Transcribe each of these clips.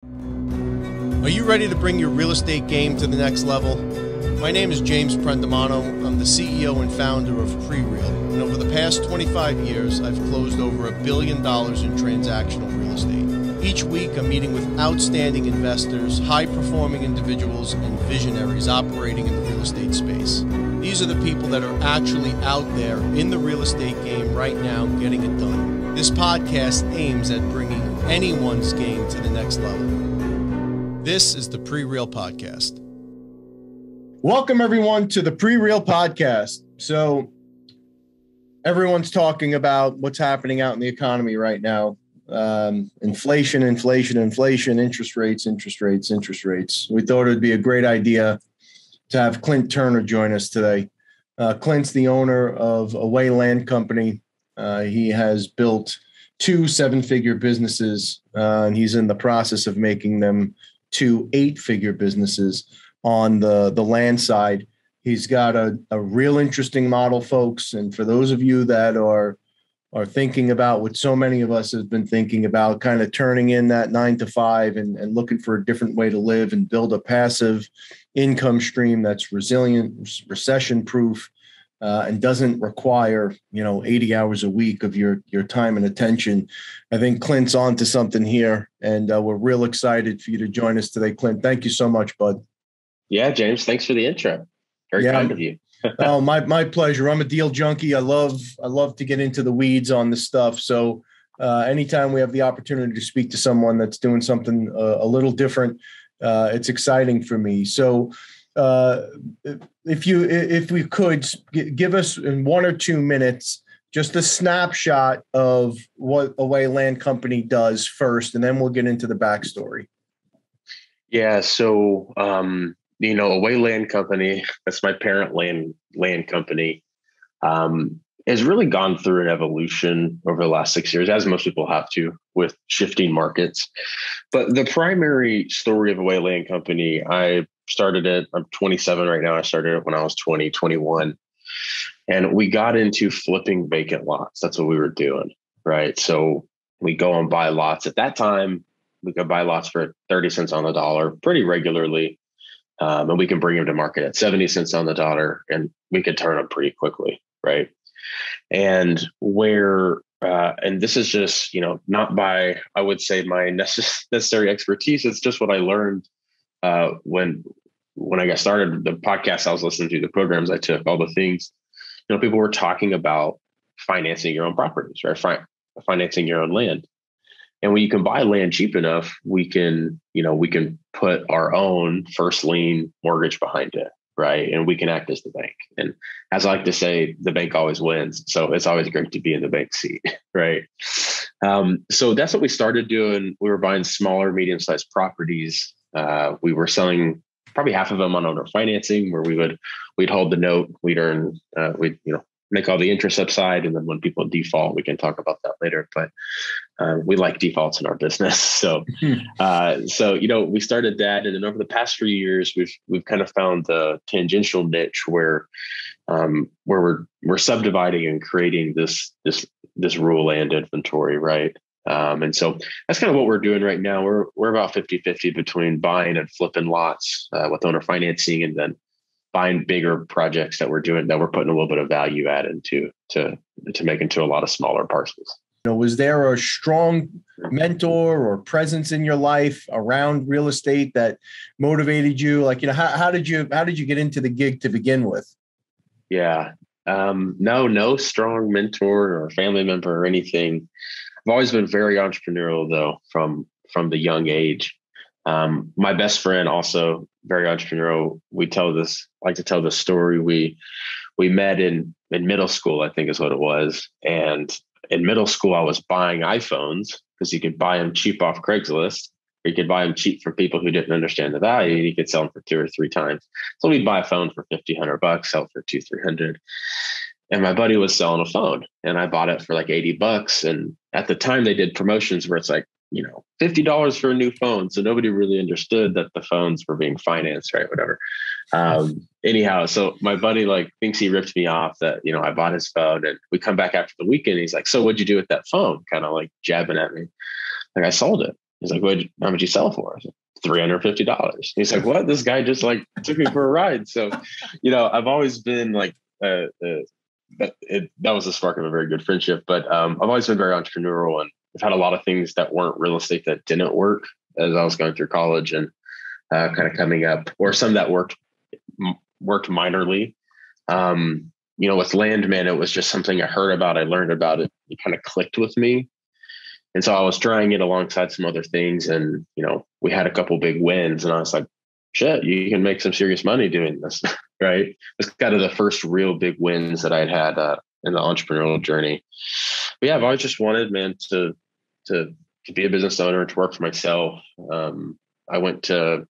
Are you ready to bring your real estate game to the next level? My name is James Prendamano. I'm the CEO and founder of Prereal. And over the past 25 years, I've closed over $1 billion in transactional real estate. Each week, I'm meeting with outstanding investors, high-performing individuals, and visionaries operating in the real estate space. These are the people that are actually out there in the real estate game right now getting it done. This podcast aims at bringing anyone's game to the next level. This is the Prereal Podcast. Welcome, everyone, to the Prereal Podcast. So everyone's talking about what's happening out in the economy right now. Inflation, interest rates. We thought it would be a great idea to have Clint Turner join us today. Clint's the owner of Away Land Company. He has built 2 7-figure businesses, and he's in the process of making them 2 8-figure businesses on the land side. He's got a real interesting model, folks. And for those of you that are thinking about what so many of us have been thinking about, kind of turning in that 9 to 5 and looking for a different way to live and build a passive income stream that's resilient, recession proof, and doesn't require, 80 hours a week of your time and attention. I think Clint's on to something here, and we're real excited for you to join us today, Clint. Thank you so much, bud. Yeah, James, thanks for the intro. Very kind of you. Oh, my pleasure. I'm a deal junkie. I love to get into the weeds on this stuff. So anytime we have the opportunity to speak to someone that's doing something a little different, it's exciting for me. So if we could give us in 1 or 2 minutes just a snapshot of what Away Land Company does first, and then we'll get into the backstory. Yeah, so Away Land Company, that's my parent land company, has really gone through an evolution over the last 6 years, as most people have to, with shifting markets. But the primary story of Away Land Company, I started it, I'm 27 right now. I started it when I was 21. And we got into flipping vacant lots. That's what we were doing, right? So we go and buy lots. At that time, we could buy lots for 30 cents on the dollar pretty regularly. And we can bring them to market at 70 cents on the dollar, and we could turn them pretty quickly, right? And and this is just, not by, I would say, my necessary expertise. It's just what I learned when I got started, the podcast I was listening to, the programs I took, all the things, people were talking about financing your own properties, right? Financing your own land. And when you can buy land cheap enough, we can put our own first lien mortgage behind it, right? And we can act as the bank. And as I like to say, the bank always wins. So it's always great to be in the bank seat, right? So that's what we started doing. We were buying smaller, medium-sized properties. We were selling probably half of them on owner financing, where we'd hold the note, we'd earn, make all the interest upside. And then when people default, we can talk about that later, but we like defaults in our business. So, we started that. And then over the past 3 years, we've kind of found the tangential niche where we're subdividing and creating this rural land inventory, right? And so that's kind of what we're doing right now. We're about 50-50 between buying and flipping lots with owner financing, and then buying bigger projects that we're doing, that we're putting a little bit of value add into to make into a lot of smaller parcels. Was there a strong mentor or presence in your life around real estate that motivated you? Like, how did you get into the gig to begin with? Yeah, no strong mentor or family member or anything. I've always been very entrepreneurial, though, from the young age. My best friend, also very entrepreneurial. Like to tell this story. We met in middle school, I think is what it was. And in middle school, I was buying iPhones because you could buy them cheap off Craigslist, or you could buy them cheap for people who didn't understand the value, and you could sell them for 2 or 3 times. So we'd buy a phone for $50-$100, sell it for $200-$300. And my buddy was selling a phone, and I bought it for like $80. And at the time, they did promotions where it's like, $50 for a new phone. So nobody really understood that the phones were being financed, right? Whatever. Anyhow, so my buddy thinks he ripped me off that, I bought his phone, and we come back after the weekend. He's like, so what'd you do with that phone? Kind of jabbing at me. I sold it. He's like, how much you sell for? I said, $350. He's like, what? This guy just like took me for a ride. So, I've always been like, that was the spark of a very good friendship, but I've always been very entrepreneurial, and I've had a lot of things that weren't real estate that didn't work as I was going through college and kind of coming up, or some that worked minorly. With land, man, it was just something I heard about. I learned about it. It kind of clicked with me. And so I was trying it alongside some other things. And, we had a couple big wins, and I was like, shit, you can make some serious money doing this. Right. It's kind of the first real big wins that I'd had in the entrepreneurial journey. But yeah, I've always just wanted, man, to be a business owner, to work for myself. I went to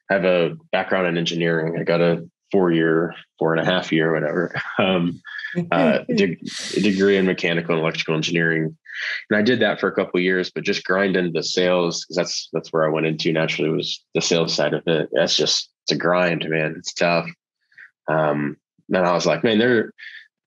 have a background in engineering. I got a 4.5 year, whatever, degree in mechanical and electrical engineering. And I did that for a couple of years, but just grinding the sales, because that's where I went into naturally, was the sales side of it. It's a grind, man. It's tough. And I was like, man, there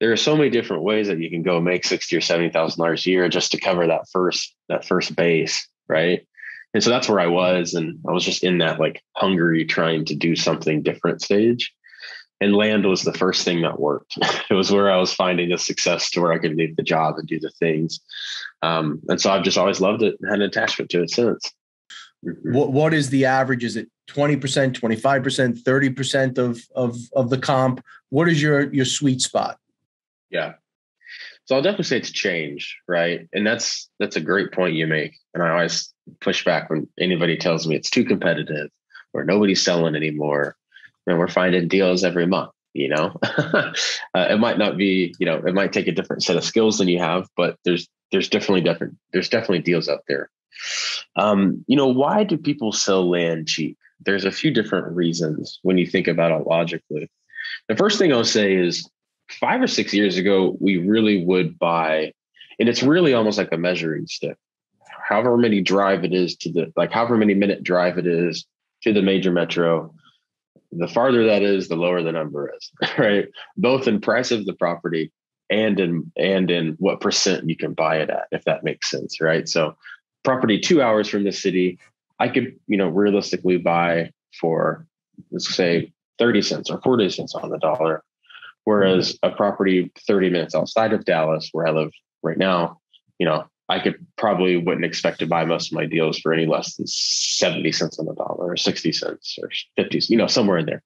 are so many different ways that you can go make $60,000 or $70,000 a year just to cover that first base. Right. And so that's where I was. And I was just in that like hungry, trying to do something different stage. And land was the first thing that worked. It was where I was finding the success to where I could leave the job and do the things. And so I've just always loved it and had an attachment to it since. Mm-hmm. What is the average? Is it 20%, 25%, 30% of the comp? What is your sweet spot? Yeah. So I'll definitely say it's changed, right? And that's a great point you make. And I always push back when anybody tells me it's too competitive or nobody's selling anymore. And we're finding deals every month, it might not be, it might take a different set of skills than you have, but there's definitely deals out there. Why do people sell land cheap? There's a few different reasons when you think about it logically. The first thing I'll say is 5 or 6 years ago, we really would buy, and it's really almost like a measuring stick. However many drive it is however many minute drive it is to the major metro, the farther that is, the lower the number is, right? Both in price of the property and in what percent you can buy it at, if that makes sense, right? So property 2 hours from the city, I could, realistically buy for, let's say, 30 cents or 40 cents on the dollar. Whereas a property 30 minutes outside of Dallas, where I live right now, I wouldn't expect to buy most of my deals for any less than 70 cents on the dollar or 60 cents or 50, somewhere in there.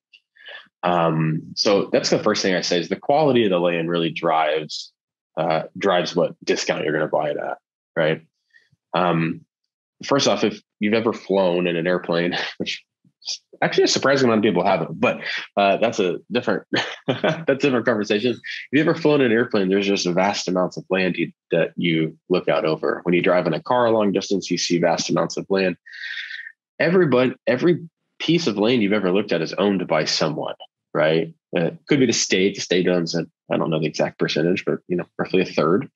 So that's the first thing I say is the quality of the land really drives what discount you're going to buy it at. Right. First off, if you've ever flown in an airplane, which actually a surprising amount of people haven't, but that's a different conversation. If you've ever flown in an airplane, there's just vast amounts of land that you look out over. When you drive in a car a long distance, you see vast amounts of land. Every piece of land you've ever looked at is owned by someone, right? It could be the state. The state owns it. I don't know the exact percentage, but roughly a third.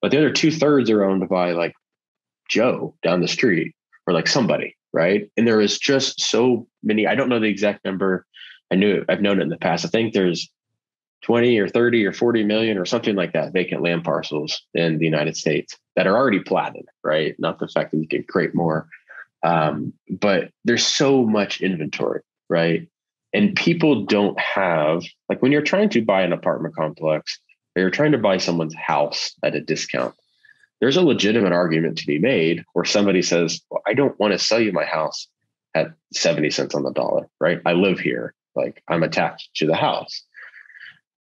But the other 2/3 are owned by like Joe down the street or like somebody. Right. And there is just so many, I don't know the exact number. I've known it in the past. I think there's 20 or 30 or 40 million or something like that vacant land parcels in the United States that are already platted, right? Not the fact that you can create more, but there's so much inventory, right? And people don't have, like when you're trying to buy an apartment complex or you're trying to buy someone's house at a discount, there's a legitimate argument to be made where somebody says, well, I don't want to sell you my house at 70 cents on the dollar, right? I live here. Like I'm attached to the house.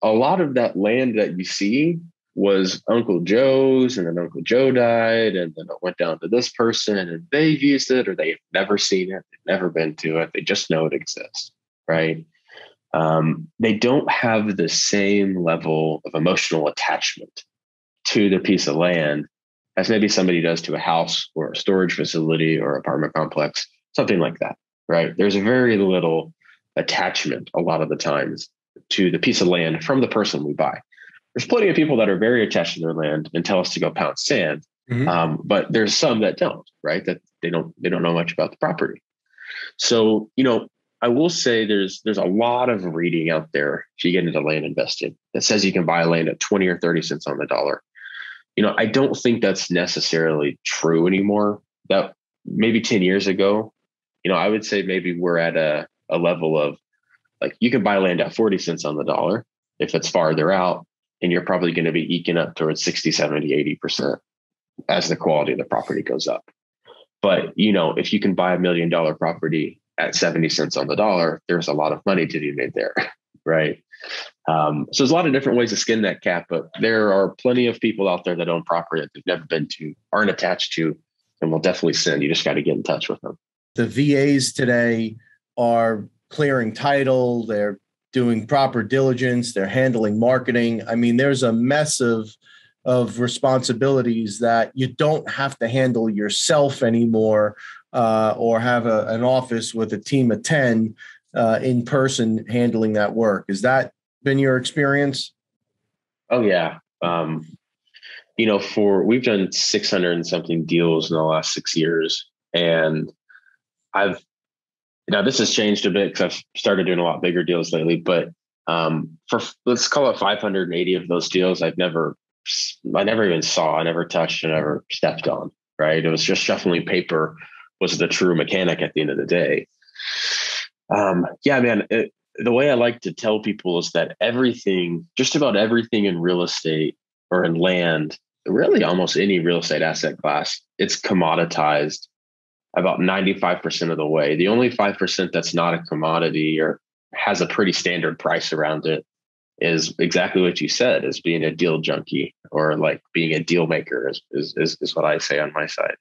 A lot of that land that you see was Uncle Joe's, and then Uncle Joe died, and then it went down to this person, and they've used it, or they've never seen it, they've never been to it. They just know it exists, right? They don't have the same level of emotional attachment to the piece of land as maybe somebody does to a house or a storage facility or apartment complex, something like that, right? There's very little attachment a lot of the times to the piece of land from the person we buy. There's plenty of people that are very attached to their land and tell us to go pound sand. Mm-hmm. But there's some that don't, right? That they don't know much about the property. So, I will say there's a lot of reading out there if you get into land investing that says you can buy land at 20 or 30 cents on the dollar. I don't think that's necessarily true anymore. That maybe 10 years ago, I would say maybe we're at a level of like, you can buy land at 40 cents on the dollar if it's farther out, and you're probably going to be eking up towards 60, 70, 80% as the quality of the property goes up. But, if you can buy $1 million property at 70 cents on the dollar, there's a lot of money to be made there. Right. So there's a lot of different ways to skin that cat, but there are plenty of people out there that own property that they've never been to, aren't attached to, and will definitely send. You just got to get in touch with them. The VAs today are clearing title. They're doing proper diligence. They're handling marketing. I mean, there's a mess of responsibilities that you don't have to handle yourself anymore, or have an office with a team of 10 in person handling that work. Has that been your experience? Oh yeah. We've done 600 and something deals in the last 6 years. And this has changed a bit because I've started doing a lot bigger deals lately, but for, let's call it 580 of those deals, I never even saw, I never touched, I never stepped on, right? It was just shuffling paper was the true mechanic at the end of the day. The way I like to tell people is that just about everything in real estate or in land, really almost any real estate asset class, it's commoditized about 95% of the way. The only 5% that's not a commodity or has a pretty standard price around it is exactly what you said, is being a deal junkie, or like being a deal maker is what I say on my side.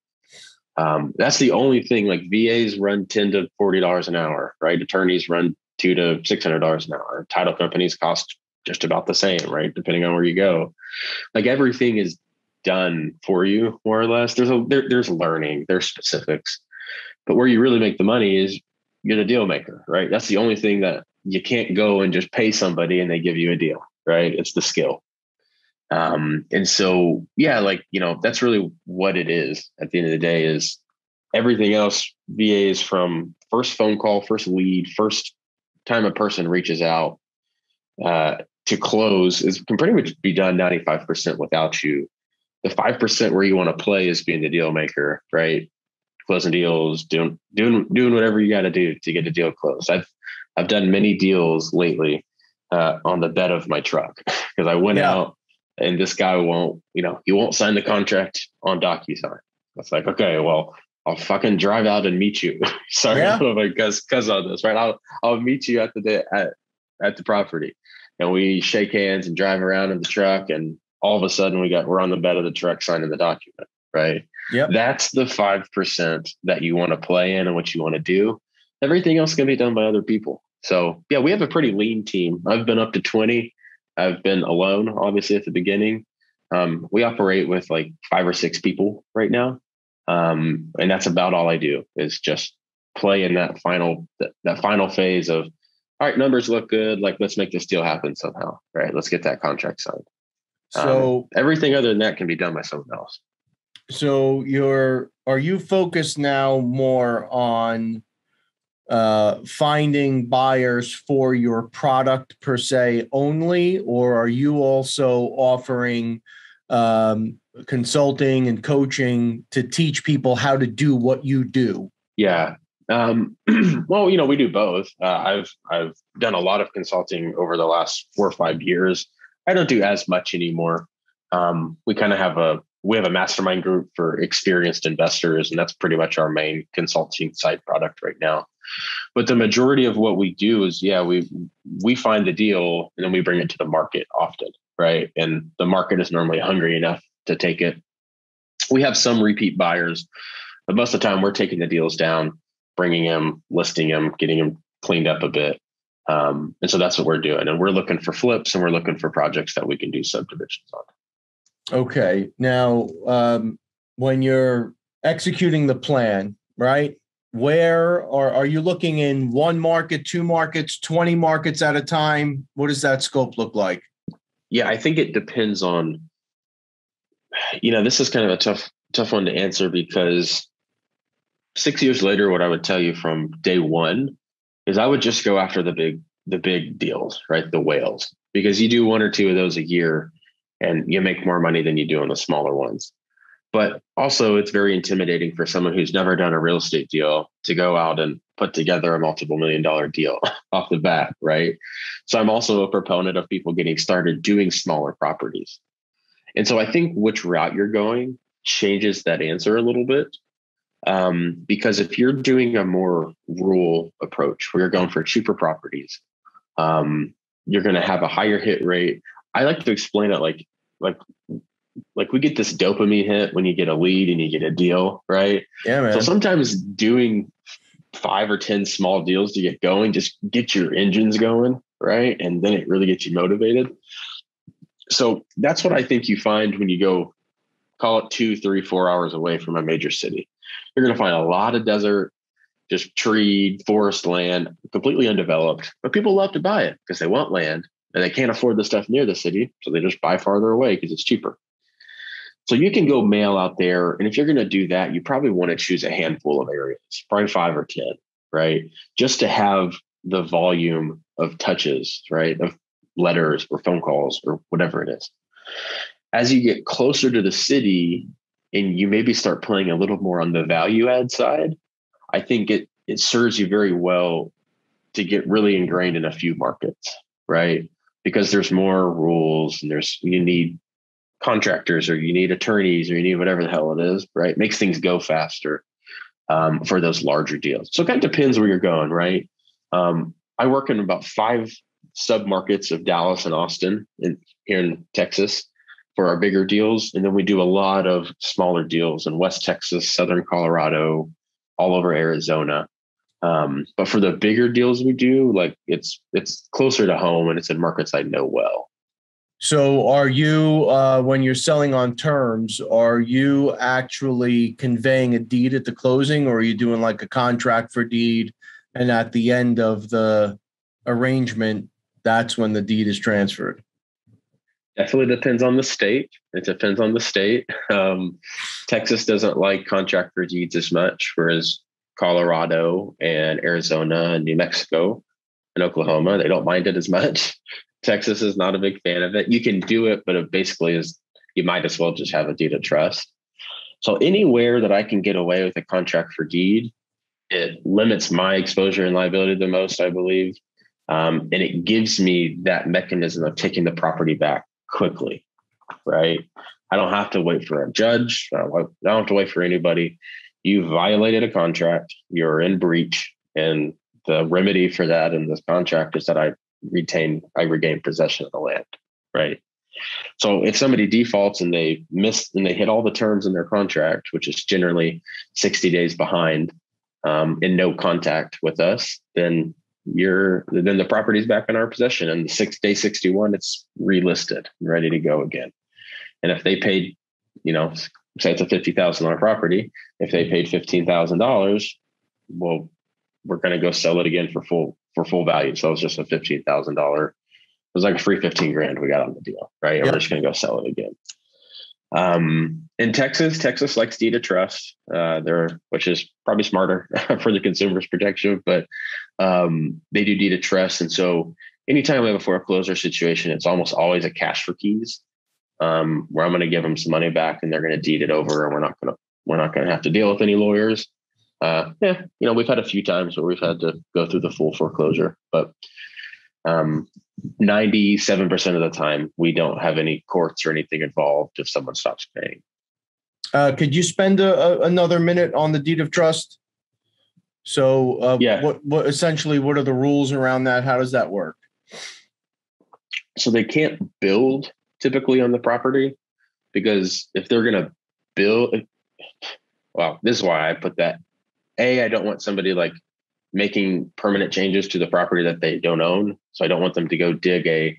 That's the only thing. Like VAs run $10 to $40 an hour, right? Attorneys run $200 to $600 an hour. Title companies cost just about the same, right? Depending on where you go. Like everything is done for you, more or less. There's learning, there's specifics, but where you really make the money is you're the deal maker, right? That's the only thing that you can't go and just pay somebody and they give you a deal, right? It's the skill. And so, that's really what it is at the end of the day. Is everything else, VAs, from first phone call, first lead, first time a person reaches out to close, can pretty much be done 95% without you. The 5% where you want to play is being the deal maker, right? Closing deals, doing whatever you got to do to get a deal closed. I've done many deals lately on the bed of my truck because I went out and this guy he won't sign the contract on DocuSign. It's like, okay, well, I'll fucking drive out and meet you. Sorry, because of this, right? I'll meet you at the property, and we shake hands and drive around in the truck, and all of a sudden we're on the bed of the truck signing the document, right? Yep. That's the 5% that you want to play in and what you want to do. Everything else can be done by other people. So yeah, we have a pretty lean team. I've been up to 20. I've been alone, obviously, at the beginning. We operate with like 5 or 6 people right now. And that's about all I do, is just play in that final phase of, all right, numbers look good. Like, let's make this deal happen somehow, right? Let's get that contract signed. So everything other than that can be done by someone else. So are you focused now more on finding buyers for your product per se only, or are you also offering consulting and coaching to teach people how to do what you do? Yeah. Well, we do both. I've done a lot of consulting over the last 4 or 5 years. I don't do as much anymore. We kind of have a mastermind group for experienced investors, and that's pretty much our main consulting side product right now. But the majority of what we do is, we find the deal and then we bring it to the market often, right? And the market is normally hungry enough to take it. We have some repeat buyers, but most of the time we're taking the deals down, bringing them, listing them, getting them cleaned up a bit. And so that's what we're doing. And we're looking for flips, and we're looking for projects that we can do subdivisions on. Okay. Now, when you're executing the plan, right, where are you looking in 1 market, 2 markets, 20 markets at a time? What does that scope look like? Yeah, I think it depends on, this is kind of a tough one to answer, because 6 years later, what I would tell you from day one is I would just go after the big deals, right? The whales, because you do 1 or 2 of those a year and you make more money than you do on the smaller ones. But also it's very intimidating for someone who's never done a real estate deal to go out and put together a multiple $1 million deal off the bat, right? So I'm also a proponent of people getting started doing smaller properties. And so I think which route you're going changes that answer a little bit. Because if you're doing a more rural approach where you're going for cheaper properties, you're going to have a higher hit rate. I like to explain it like we get this dopamine hit when you get a lead and you get a deal, right? Yeah, man. So sometimes doing 5 or 10 small deals to get going, just get your engines going, right? And then it really gets you motivated. So that's what I think you find when you go, call it 2, 3, 4 hours away from a major city. You're going to find a lot of desert, just tree, forest land, completely undeveloped. But people love to buy it because they want land and they can't afford the stuff near the city. So they just buy farther away because it's cheaper. So you can go mail out there. And if you're going to do that, you probably want to choose a handful of areas, probably 5 or 10, right? Just to have the volume of touches, right? Of letters or phone calls or whatever it is. As you get closer to the city and you maybe start playing a little more on the value add side, I think it serves you very well to get really ingrained in a few markets, right? Because there's more rules and you need contractors or you need attorneys or you need whatever the hell it is, right? It makes things go faster for those larger deals. So it kind of depends where you're going, right? I work in about 5 submarkets of Dallas and Austin here in Texas for our bigger deals. And then we do a lot of smaller deals in West Texas, Southern Colorado, all over Arizona. But for the bigger deals we do, like it's closer to home and it's in markets I know well. So are you, when you're selling on terms, are you actually conveying a deed at the closing, or are you doing like a contract for deed? And at the end of the arrangement, that's when the deed is transferred? Definitely depends on the state. It depends on the state. Texas doesn't like contract for deeds as much, whereas Colorado and Arizona and New Mexico and Oklahoma, they don't mind it as much. Texas is not a big fan of it. You can do it, but it basically is, you might as well just have a deed of trust. So anywhere that I can get away with a contract for deed, it limits my exposure and liability the most, I believe. And it gives me that mechanism of taking the property back quickly, right? I don't have to wait for a judge. I don't have to wait for anybody. You violated a contract. You're in breach. And the remedy for that in this contract is that I regain possession of the land, right? So if somebody defaults and they hit all the terms in their contract, which is generally 60 days behind in no contact with us, then the property's back in our possession, and day 61, it's relisted and ready to go again. And if they paid, say it's a $50,000 property, if they paid $15,000, well, we're going to go sell it again for full value. So it's just a $15,000. It was like a free 15 grand we got on the deal, right? And Yep. We're just going to go sell it again. In Texas likes deed of trust, which is probably smarter for the consumer's protection, but they do deed of trust. And so anytime we have a foreclosure situation, it's almost always a cash for keys, where I'm going to give them some money back and they're going to deed it over, and we're not going to have to deal with any lawyers. We've had a few times where we've had to go through the full foreclosure, but 97% of the time we don't have any courts or anything involved if someone stops paying. Could you spend another minute on the deed of trust? So what essentially, what are the rules around that? How does that work? So they can't build typically on the property, because if they're going to build, well, this is why I put that. I don't want somebody like making permanent changes to the property that they don't own. So I don't want them to go dig a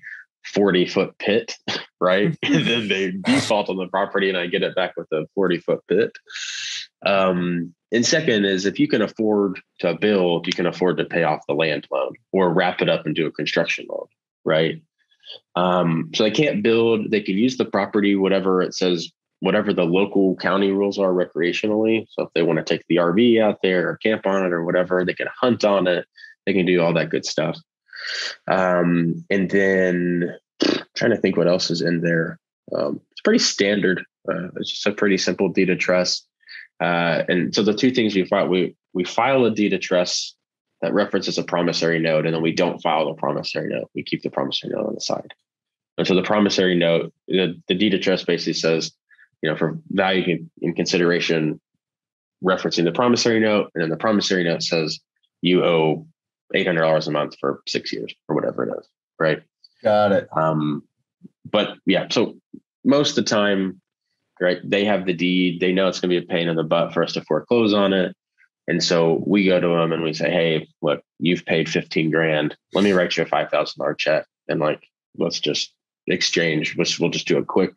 40-foot pit, right? And then they default on the property and I get it back with a 40-foot pit. And second is, if you can afford to build, you can afford to pay off the land loan or wrap it up and do a construction loan, right? So they can't build. They can use the property, whatever it says, whatever the local county rules are recreationally. So if they want to take the RV out there or camp on it or whatever, they can hunt on it. They can do all that good stuff. And then I'm trying to think what else is in there. It's pretty standard. It's just a pretty simple deed of trust. And so the two things we file a deed of trust that references a promissory note, and then we don't file the promissory note. We keep the promissory note on the side. And so the promissory note, the deed of trust basically says, for value in consideration, referencing the promissory note, and then the promissory note says you owe $800 a month for 6 years or whatever it is, right? Got it. But yeah, so most of the time, right, they have the deed. They know it's going to be a pain in the butt for us to foreclose on it. And so we go to them and we say, hey, look, you've paid 15 grand. Let me write you a $5,000 check. And let's just exchange. We'll just do a quick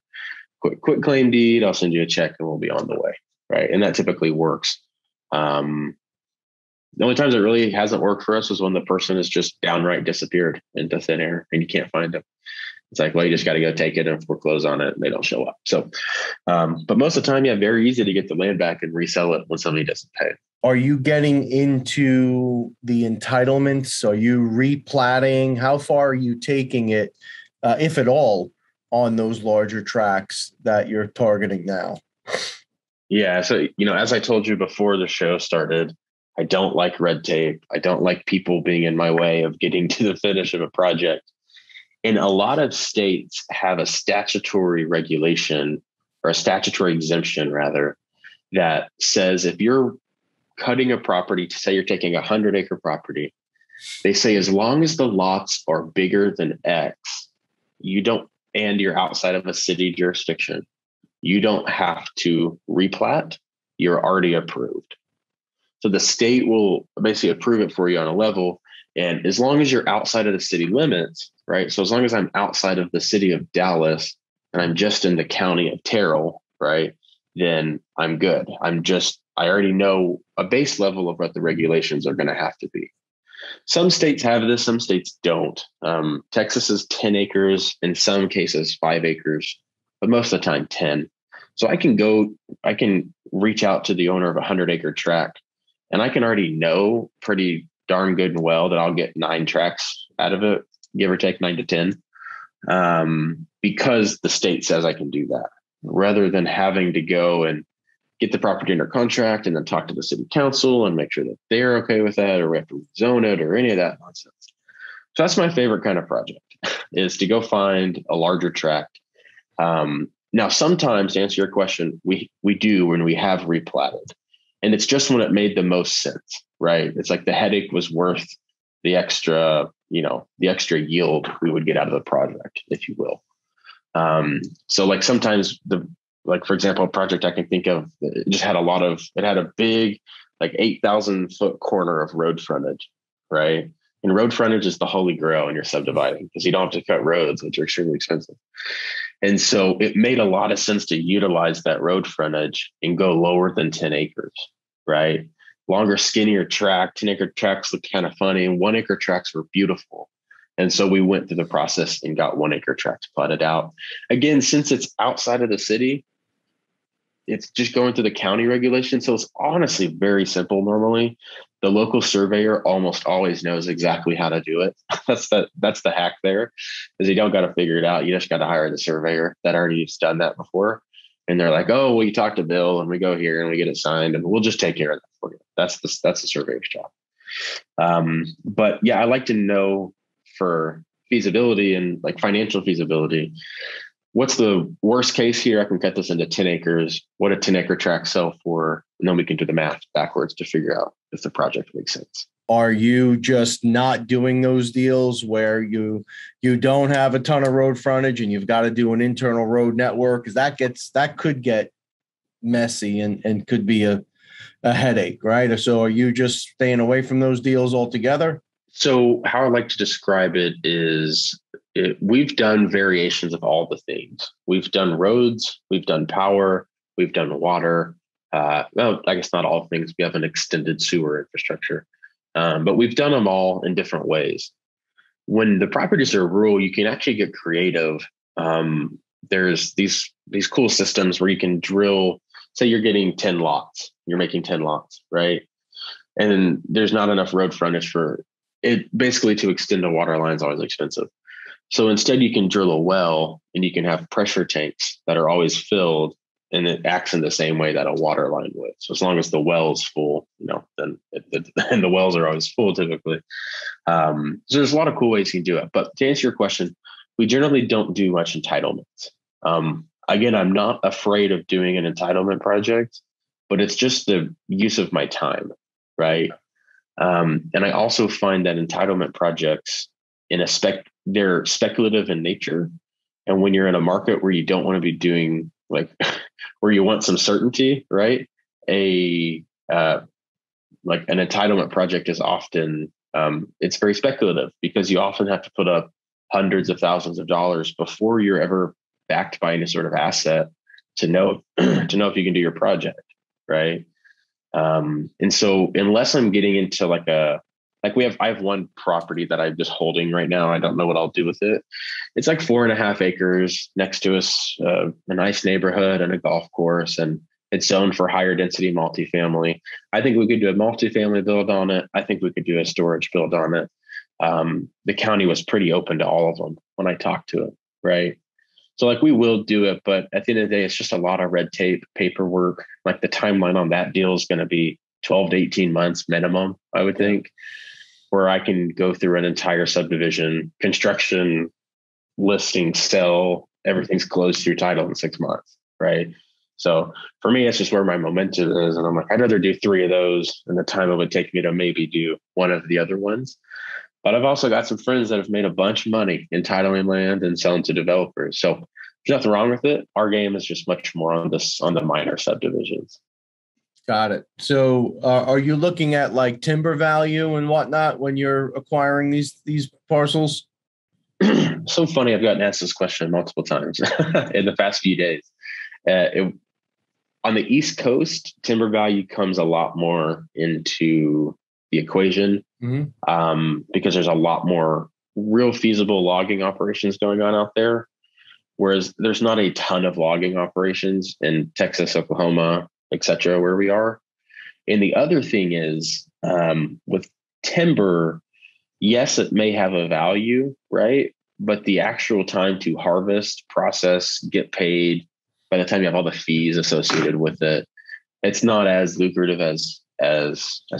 claim deed. I'll send you a check and we'll be on the way. Right. And that typically works. The only times it really hasn't worked for us is when the person has just downright disappeared into thin air and you can't find them. It's like, well, you just got to go take it and foreclose on it and they don't show up. So, but most of the time, yeah, very easy to get the land back and resell it when somebody doesn't pay. Are you getting into the entitlements? Are you replatting? How far are you taking it, if at all, on those larger tracts that you're targeting now? Yeah. So, as I told you before the show started, I don't like red tape. I don't like people being in my way of getting to the finish of a project. And a lot of states have a statutory regulation or a statutory exemption, rather, that says if you're cutting a property, to say you're taking a 100-acre property, they say as long as the lots are bigger than X, and you're outside of a city jurisdiction, you don't have to replat. You're already approved. So the state will basically approve it for you on a level. And as long as you're outside of the city limits, right? So as long as I'm outside of the city of Dallas and I'm just in the county of Terrell, right? Then I'm good. I already know a base level of what the regulations are going to have to be. Some states have this, some states don't. Texas is 10 acres, in some cases 5 acres, but most of the time 10. So I can reach out to the owner of a 100-acre tract, and I can already know pretty darn good and well that I'll get 9 tracts out of it, give or take 9 to 10, because the state says I can do that, rather than having to go and get the property under contract and then talk to the city council and make sure that they're okay with that, or we have to zone it or any of that nonsense. So that's my favorite kind of project, is to go find a larger tract. Now, sometimes, to answer your question, we do when we have replatted, and it's just when it made the most sense, right? It's like the headache was worth the extra yield we would get out of the project, if you will. So sometimes for example, a project I can think of, it had a big, 8,000 foot corner of road frontage, right? And road frontage is the holy grail when you're subdividing, because you don't have to cut roads, which are extremely expensive. And so it made a lot of sense to utilize that road frontage and go lower than 10 acres, right? Longer, skinnier tract. 10-acre tracts look kind of funny, and 1-acre tracts were beautiful. And so we went through the process and got 1-acre tracts platted out. Again, since it's outside of the city, it's just going through the county regulation. So it's honestly very simple. Normally, the local surveyor almost always knows exactly how to do it. That's the hack there, is you don't got to figure it out. You just got to hire the surveyor that already has done that before. And they're like, oh, well, you talk to Bill and we go here and we get it signed and we'll just take care of that for you. That's the surveyor's job. But yeah, I like to know for feasibility and financial feasibility, what's the worst case here? I can cut this into 10 acres. What a 10-acre tract sell for? And then we can do the math backwards to figure out if the project makes sense. Are you just not doing those deals where you don't have a ton of road frontage and you've got to do an internal road network? Because that could get messy and could be a headache, right? So are you just staying away from those deals altogether? So how I like to describe it is we've done variations of all the things. We've done roads, we've done power, we've done water. Well, I guess not all things. We have an extended sewer infrastructure, but we've done them all in different ways. When the properties are rural, you can actually get creative. There's these cool systems where you can drill. Say you're getting 10 lots, you're making 10 lots, right? And there's not enough road frontage for it. Basically, to extend a water line is always expensive. So instead you can drill a well and you can have pressure tanks that are always filled, and it acts in the same way that a water line would. So as long as the well's full, then and the wells are always full typically. So there's a lot of cool ways you can do it. But to answer your question, we generally don't do much entitlements. Again, I'm not afraid of doing an entitlement project, but it's just the use of my time, right? And I also find that entitlement projects they're speculative in nature. And when you're in a market where you don't want to be doing where you want some certainty, right? Like an entitlement project is often, it's very speculative because you often have to put up hundreds of thousands of dollars before you're ever backed by any sort of asset to know if you can do your project, right? And so unless I'm getting into I have one property that I'm just holding right now. I don't know what I'll do with it. It's like 4.5 acres next to us, a nice neighborhood and a golf course, and it's zoned for higher density multifamily. I think we could do a multifamily build on it. I think we could do a storage build on it. The county was pretty open to all of them when I talked to it, right? So we will do it, but at the end of the day, it's just a lot of red tape, paperwork. Like the timeline on that deal is going to be 12 to 18 months minimum, I would think, where I can go through an entire subdivision, construction, listing, sell, everything's closed through title in 6 months, right? So for me, it's just where my momentum is. And I'm like, I'd rather do 3 of those than the time it would take me to maybe do one of the other ones. But I've also got some friends that have made a bunch of money entitling land and selling to developers. So there's nothing wrong with it. Our game is just much more on the minor subdivisions. Got it. So are you looking at timber value and whatnot when you're acquiring these parcels? So funny. I've gotten asked this question multiple times in the past few days. On the East Coast, timber value comes a lot more into the equation because there's a lot more real feasible logging operations going on out there. Whereas there's not a ton of logging operations in Texas, Oklahoma, et cetera, where we are. And the other thing is with timber, yes, it may have a value, right? But the actual time to harvest, process, get paid, by the time you have all the fees associated with it, it's not as lucrative as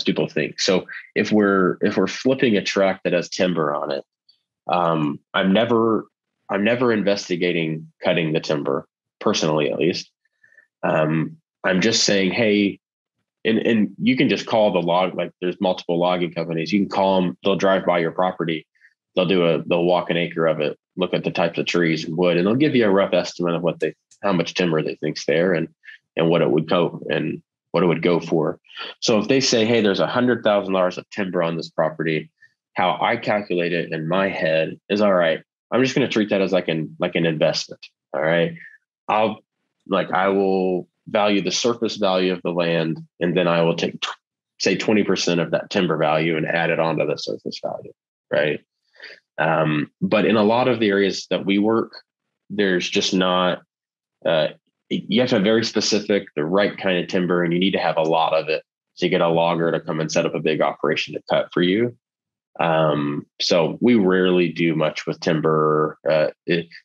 people think. So if we're flipping a truck that has timber on it, I'm never investigating cutting the timber, personally at least. I'm just saying, hey, and you can just call the log, there's multiple logging companies. You can call them, they'll drive by your property. They'll walk an acre of it, look at the types of trees and wood, and they'll give you a rough estimate of how much timber they think's there and what it would go for. So if they say, hey, there's $100,000 of timber on this property, how I calculate it in my head is, all right, I'm just going to treat that as like an investment. All right. I will value the surface value of the land, and then I will take, say, 20% of that timber value and add it onto the surface value. Right. But in a lot of the areas that we work, there's just not, you have to have very specific, the right kind of timber, and you need to have a lot of it. So you get a logger to come and set up a big operation to cut for you. So we rarely do much with timber.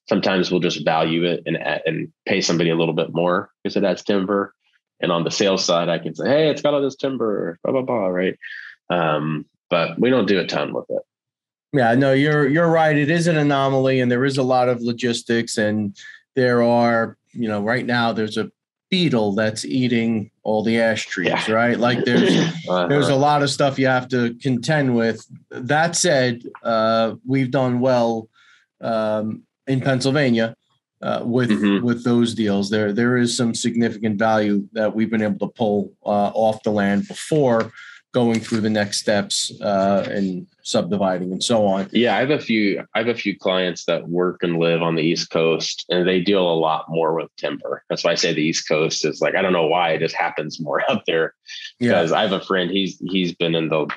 Sometimes we'll just value it and pay somebody a little bit more because it adds timber. And on the sales side, I can say, hey, it's got all this timber, blah, blah, blah, right? But we don't do a ton with it. Yeah, no, you're right. It is an anomaly, and there is a lot of logistics, and there are, right now there's a beetle that's eating all the ash trees, right? There's a lot of stuff you have to contend with. That said, we've done well in Pennsylvania with those deals. There is some significant value that we've been able to pull off the land before going through the next steps and subdividing and so on. Yeah, I have a few clients that work and live on the East Coast, and they deal a lot more with timber. That's why I say the East Coast is I don't know why it just happens more out there. Because I have a friend, he's been in the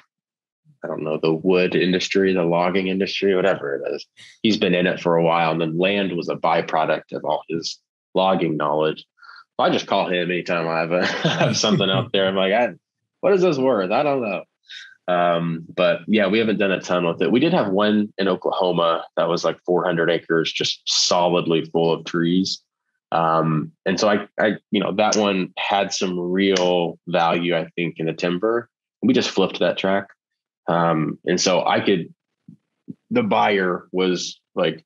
wood industry, the logging industry, whatever it is. He's been in it for a while, and then land was a byproduct of all his logging knowledge. So I just call him anytime I have something out there. I'm like, what is this worth? I don't know. But yeah, we haven't done a ton with it. We did have one in Oklahoma that was like 400 acres, just solidly full of trees. And so that one had some real value, I think, in the timber. We just flipped that track. And so the buyer was like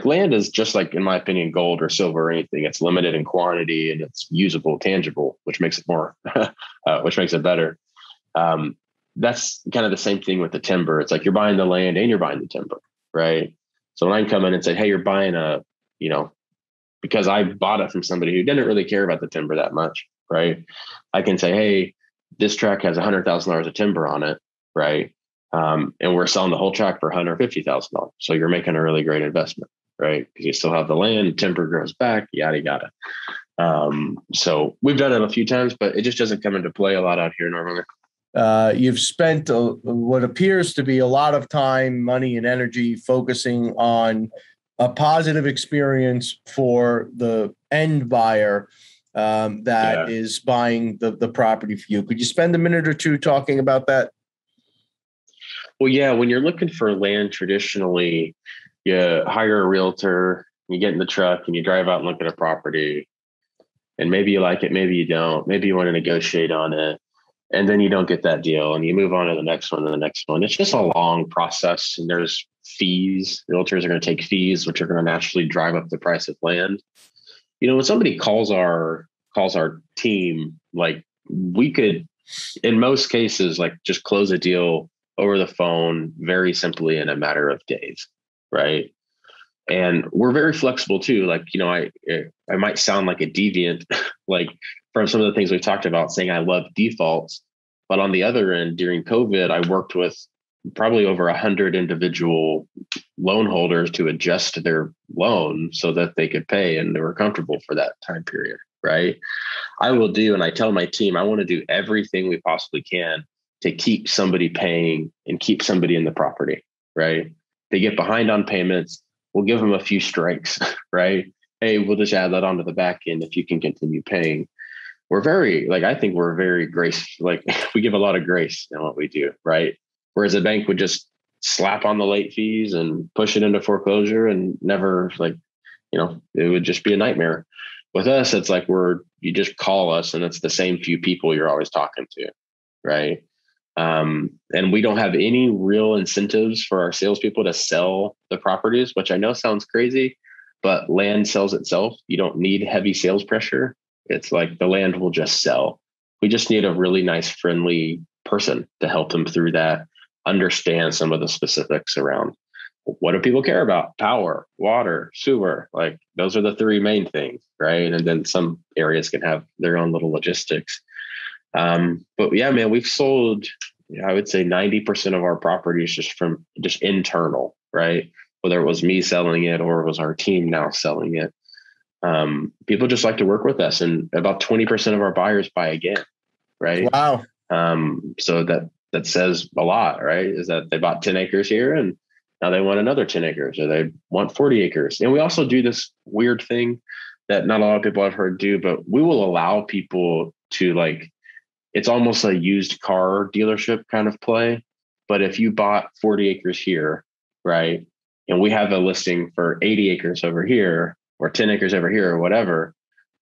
land is just like, in my opinion, gold or silver or anything. It's limited in quantity and it's usable, tangible, which makes it more, which makes it better. That's kind of the same thing with the timber. It's like you're buying the land and you're buying the timber, right? So when I come in and say, hey, you're buying because I bought it from somebody who didn't really care about the timber that much, right? I can say, hey, this tract has $100,000 of timber on it, right? And we're selling the whole tract for $150,000. So you're making a really great investment, right? Because you still have the land, timber grows back, yada, yada. So we've done it a few times, but it just doesn't come into play a lot out here normally. You've spent what appears to be a lot of time, money, and energy focusing on a positive experience for the end buyer that is buying the property for you. Could you spend a minute or two talking about that? Well, yeah, when you're looking for land, traditionally, you hire a realtor, you get in the truck and you drive out and look at a property. And maybe you like it, maybe you don't. Maybe you want to negotiate on it. And then you don't get that deal and you move on to the next one and the next one. It's just a long process. And there's fees. Realtors are going to take fees, which are going to naturally drive up the price of land. When somebody calls our team, like we could, in most cases, like just close a deal over the phone very simply in a matter of days. Right. And we're very flexible too. Like, I might sound like a deviant, like from some of the things we've talked about, saying I love defaults. But on the other end, during COVID, I worked with probably over 100 individual loan holders to adjust their loan so that they could pay and they were comfortable for that time period. Right. I will do, and I tell my team, I want to do everything we possibly can to keep somebody paying and keep somebody in the property. Right. They get behind on payments. We'll give them a few strikes, right? Hey, we'll just add that onto the back end if you can continue paying. I think we're very we give a lot of grace in what we do, right? Whereas a bank would just slap on the late fees and push it into foreclosure and never it would just be a nightmare. With us, it's like you just call us and it's the same few people you're always talking to, right? And we don't have any real incentives for our salespeople to sell the properties, which I know sounds crazy, but land sells itself. You don't need heavy sales pressure. It's like the land will just sell. We just need a really nice, friendly person to help them through that, understand some of the specifics around what do people care about? Power, water, sewer, like those are the three main things, right? And then some areas can have their own little logistics. But yeah, man, we've sold, I would say 90% of our properties just internal, right? Whether it was me selling it or it was our team now selling it. People just like to work with us, and about 20% of our buyers buy again, right? Wow. So that says a lot, right? Is that they bought 10 acres here and now they want another 10 acres or they want 40 acres. And we also do this weird thing that not a lot of people I've heard do, but we will allow people to it's almost a used car dealership kind of play. But if you bought 40 acres here, right, and we have a listing for 80 acres over here or 10 acres over here or whatever,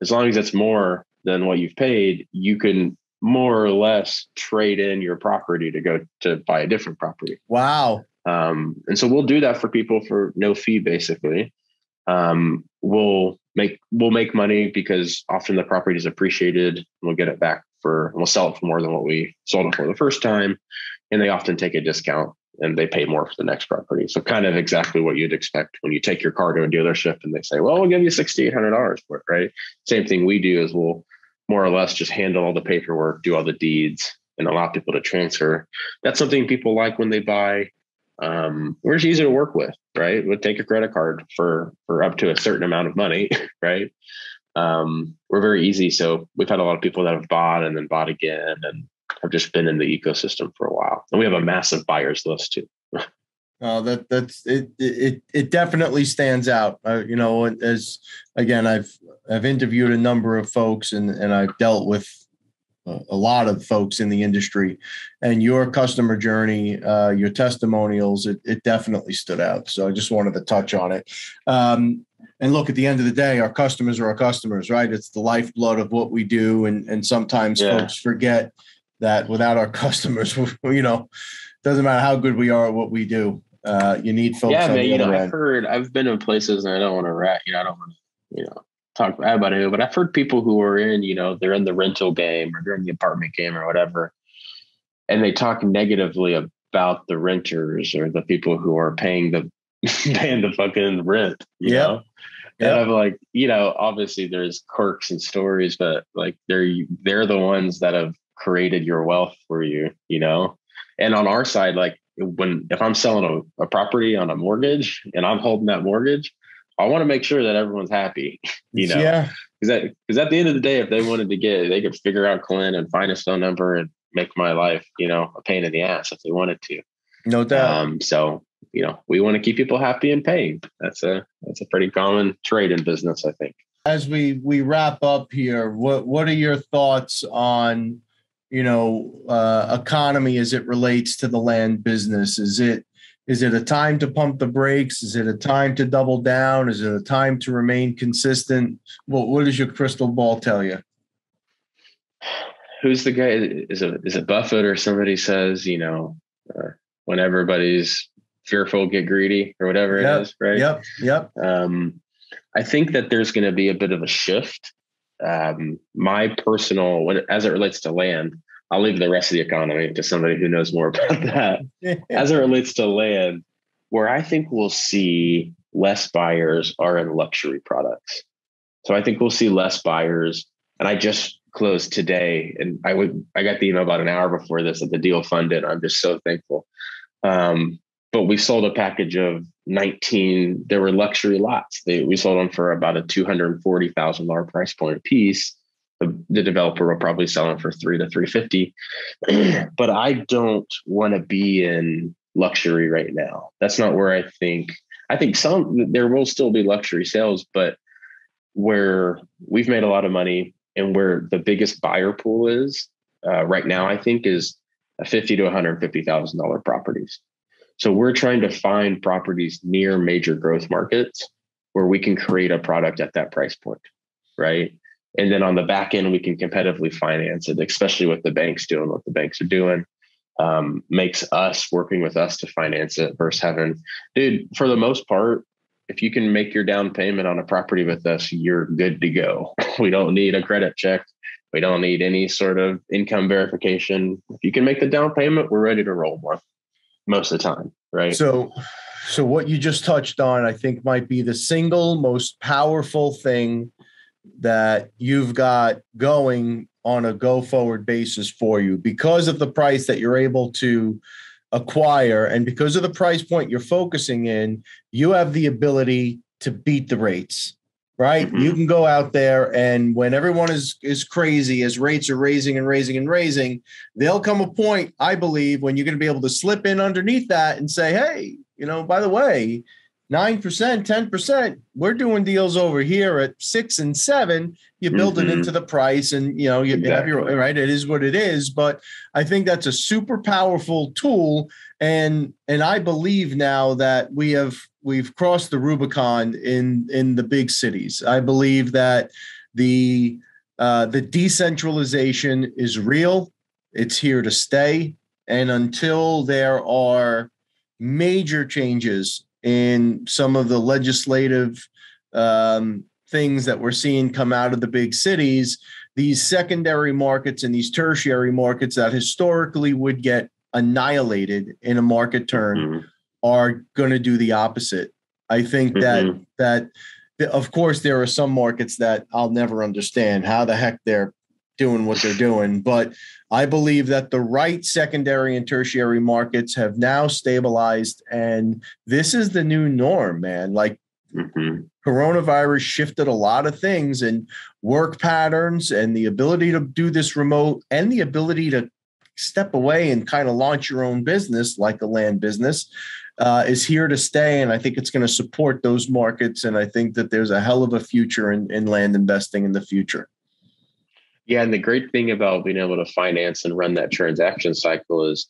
as long as it's more than what you've paid, you can more or less trade in your property to go to buy a different property. Wow. And so we'll do that for people for no fee, basically. We'll make money because often the property is appreciated and we'll get it back we'll sell it for more than what we sold it for the first time. And they often take a discount and they pay more for the next property. So kind of exactly what you'd expect when you take your car to a dealership and they say, well, we'll give you $6,800 for it, right? Same thing we do is we'll more or less just handle all the paperwork, do all the deeds, and allow people to transfer. That's something people like when they buy. We're just easy to work with, right? We'll take a credit card for up to a certain amount of money, right? We're very easy. So we've had a lot of people that have bought and then bought again and have just been in the ecosystem for a while. And we have a massive buyers list too. That's it definitely stands out. As again, I've interviewed a number of folks and I've dealt with a lot of folks in the industry, and your customer journey, your testimonials, it definitely stood out. So I just wanted to touch on it. And look, at the end of the day, our customers are our customers, right? It's the lifeblood of what we do. And sometimes folks forget that without our customers, doesn't matter how good we are at what we do. You need folks. Yeah, on man. the other end. I've been in places, and I don't want to I don't want to, talk bad about it, but I've heard people who are in, they're in the rental game or they're in the apartment game or whatever, and they talk negatively about the renters or the people who are paying the fucking rent, you know? And I'm like, obviously there's quirks and stories, but like they're the ones that have created your wealth for you, And on our side, like if I'm selling a property on a mortgage and I'm holding that mortgage, I want to make sure that everyone's happy, Yeah. Because at the end of the day, if they wanted to they could figure out Clint and find his phone number and make my life, a pain in the ass if they wanted to. No doubt. So, we want to keep people happy and paying. That's a pretty common trade in business, I think. As we wrap up here, what are your thoughts on, economy as it relates to the land business? Is it a time to pump the brakes? Is it a time to double down? Is it a time to remain consistent? What does your crystal ball tell you? Who's the guy? Is it Buffett or somebody says, when everybody's fearful, get greedy or whatever it is, right? Yep. I think that there's going to be a bit of a shift. My personal, as it relates to land, I'll leave the rest of the economy to somebody who knows more about that. As it relates to land, where I think we'll see less buyers are in luxury products. So I think we'll see less buyers. And I just closed today, and I got the email about an hour before this that the deal funded. I'm just so thankful. But we sold a package of 19. There were luxury lots. We sold them for about a $240,000 price point a piece. The developer will probably sell them for $300 to $350. But I don't want to be in luxury right now. That's not where I think there will still be luxury sales, but where we've made a lot of money and where the biggest buyer pool is right now, I think is a $50,000 to $150,000 properties. So we're trying to find properties near major growth markets where we can create a product at that price point, right? And then on the back end, we can competitively finance it, especially with the banks doing what the banks are doing. Makes us working with us to finance it versus for the most part, if you can make your down payment on a property with us, you're good to go. We don't need a credit check. We don't need any sort of income verification. If you can make the down payment, we're ready to roll most of the time, right? So what you just touched on, I think might be the single most powerful thing that you've got going on a go forward basis for you because of the price that you're able to acquire. And because of the price point you're focusing in, you have the ability to beat the rates, right? Mm-hmm. You can go out there and when everyone is crazy, as rates are raising and raising and raising, there'll come a point, I believe, when you're going to be able to slip in underneath that and say, hey, by the way, 9%, 10%, we're doing deals over here at 6 and 7. You build it into the price and, you have your, right. It is what it is. But I think that's a super powerful tool. And I believe now that we've crossed the Rubicon in the big cities. I believe that the decentralization is real. It's here to stay. And until there are major changes in some of the legislative things that we're seeing come out of the big cities, these secondary markets and these tertiary markets that historically would get annihilated in a market turn are going to do the opposite. I think that of course, there are some markets that I'll never understand how the heck they're doing what they're doing. But I believe that the right secondary and tertiary markets have now stabilized. And this is the new norm, man. Like coronavirus shifted a lot of things and work patterns and the ability to do this remote and the ability to step away and kind of launch your own business like a land business is here to stay. And I think it's going to support those markets. And I think that there's a hell of a future in land investing in the future. Yeah. And the great thing about being able to finance and run that transaction cycle is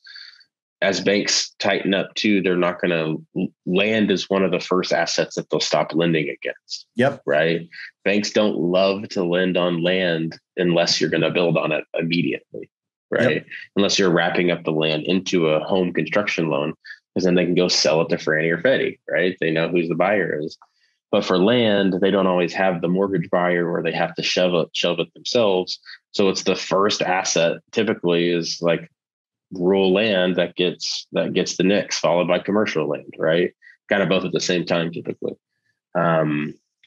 as banks tighten up too, they're not going to land as one of the first assets that they'll stop lending against. Yep. Right. Banks don't love to lend on land unless you're going to build on it immediately. Right. Yep. Unless you're wrapping up the land into a home construction loan, because then they can go sell it to Franny or Freddie. Right. They know who the buyer is. But for land, they don't always have the mortgage buyer, or they have to shove it themselves. So it's the first asset typically is like rural land that gets the Knicks, followed by commercial land, right? Kind of both at the same time typically.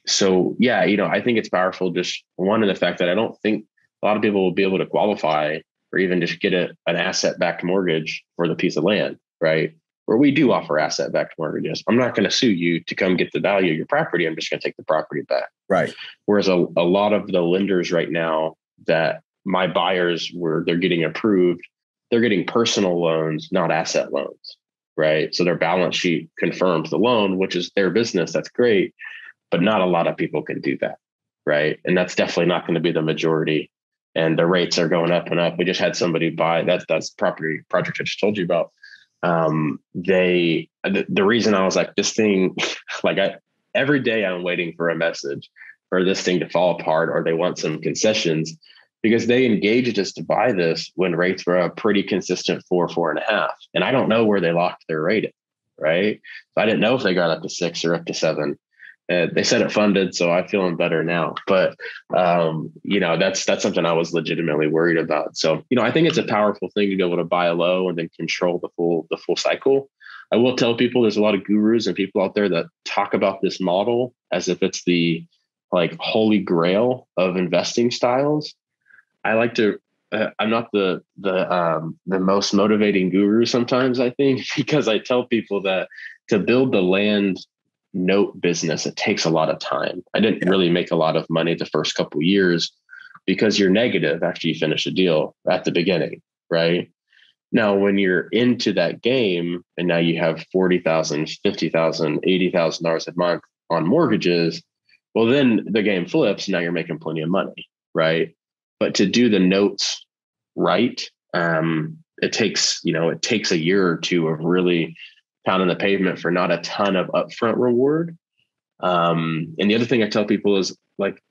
So yeah, I think it's powerful. Just one in the fact that I don't think a lot of people will be able to qualify or even just get an asset-backed mortgage for the piece of land, right? Where we do offer asset-backed mortgages. I'm not going to sue you to come get the value of your property. I'm just going to take the property back. Right. Whereas a lot of the lenders right now that my buyers they're getting approved, they're getting personal loans, not asset loans, right? So their balance sheet confirms the loan, which is their business. That's great, but not a lot of people can do that, right? And that's definitely not going to be the majority. And the rates are going up and up. We just had somebody buy that's property project I just told you about. The reason I was like, this thing, every day I'm waiting for a message for this thing to fall apart, or they want some concessions, because they engaged us to buy this when rates were a pretty consistent 4.5. And I don't know where they locked their rate at, right? So I didn't know if they got up to 6 or up to 7. They said it funded, so I'm feeling better now. But that's something I was legitimately worried about. So I think it's a powerful thing to be able to buy low and then control the full cycle. I will tell people there's a lot of gurus and people out there that talk about this model as if it's the holy grail of investing styles. I like to. I'm not the most motivating guru sometimes, I think, because I tell people that to build the land note business, it takes a lot of time. I didn't really make a lot of money the first couple of years because you're negative after you finish a deal at the beginning, right? Now, when you're into that game and now you have $40,000, $50,000, $80,000 a month on mortgages, well, then the game flips. Now you're making plenty of money, right? But to do the notes right, it takes a year or two of really pounding the pavement for not a ton of upfront reward. And the other thing I tell people is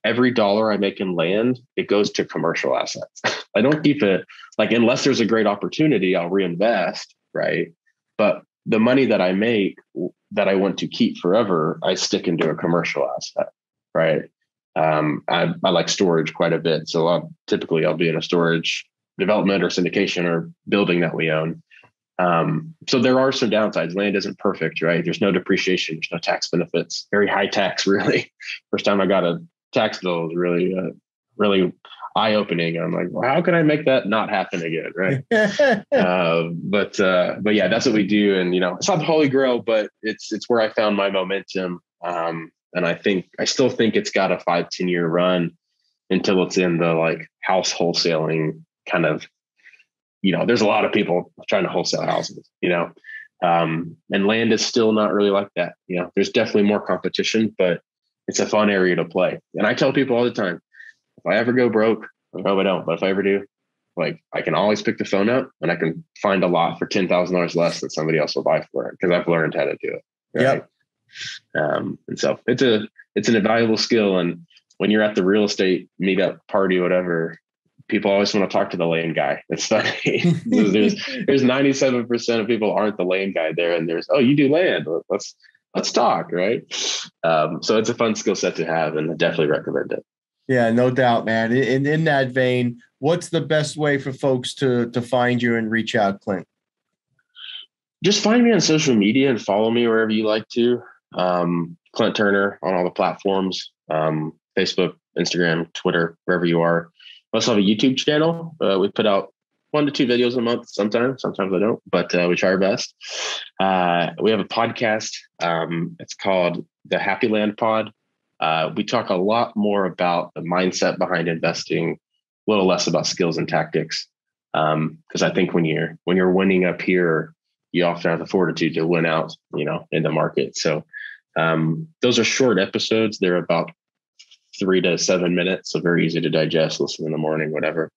every dollar I make in land, it goes to commercial assets. I don't keep it unless there's a great opportunity, I'll reinvest, right? But the money that I make that I want to keep forever, I stick into a commercial asset, right? I like storage quite a bit. So I'll be in a storage development or syndication or building that we own. So there are some downsides. Land isn't perfect, right? There's no depreciation. There's no tax benefits. Very high tax, really. First time I got a tax bill was really, really eye-opening. I'm like, well, how can I make that not happen again, right? But yeah, that's what we do. And it's not the holy grail, but it's where I found my momentum. And I still think it's got a 5-10 year run until it's in the house wholesaling kind of. There's a lot of people trying to wholesale houses, and land is still not really like that. There's definitely more competition, but it's a fun area to play. And I tell people all the time, if I ever go broke, I hope I don't, but if I ever do, I can always pick the phone up and I can find a lot for $10,000 less than somebody else will buy for it because I've learned how to do it. Right? Yep. And so it's an invaluable skill. And when you're at the real estate meetup party, whatever, people always want to talk to the land guy. It's funny. there's 97% of people aren't the land guy there. And there's, oh, you do land. Let's talk. Right. So it's a fun skill set to have and I definitely recommend it. Yeah, no doubt, man. In that vein, what's the best way for folks to find you and reach out, Clint? Just find me on social media and follow me wherever you like to. Clint Turner on all the platforms, Facebook, Instagram, Twitter, wherever you are. We also have a YouTube channel. We put out 1 to 2 videos a month. Sometimes I don't, but we try our best. We have a podcast. It's called the Happy Land Pod. We talk a lot more about the mindset behind investing, a little less about skills and tactics. Because I think when you're winning up here, you often have the fortitude to win out, in the market. So those are short episodes. They're about 3 to 7 minutes. So very easy to digest, listen in the morning, whatever.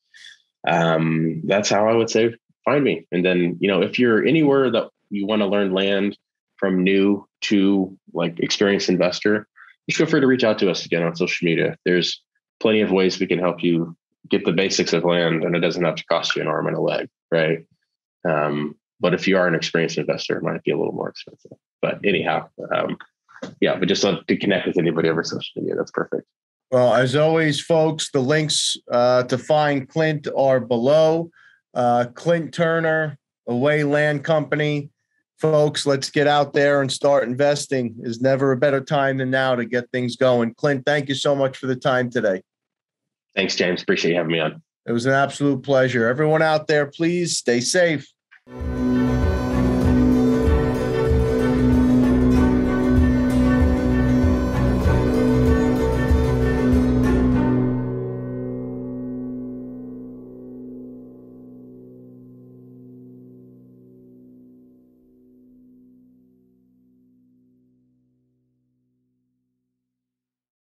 That's how I would say, find me. And then, if you're anywhere that you want to learn land from new to like experienced investor, just feel free to reach out to us again on social media. There's plenty of ways we can help you get the basics of land, and it doesn't have to cost you an arm and a leg, right? But if you are an experienced investor, it might be a little more expensive. But anyhow, but just love to connect with anybody over social media. That's perfect. Well, as always, folks, the links to find Clint are below. Clint Turner, Away Land Company. Folks, let's get out there and start investing. There's never a better time than now to get things going. Clint, thank you so much for the time today. Thanks, James. Appreciate you having me on. It was an absolute pleasure. Everyone out there, please stay safe.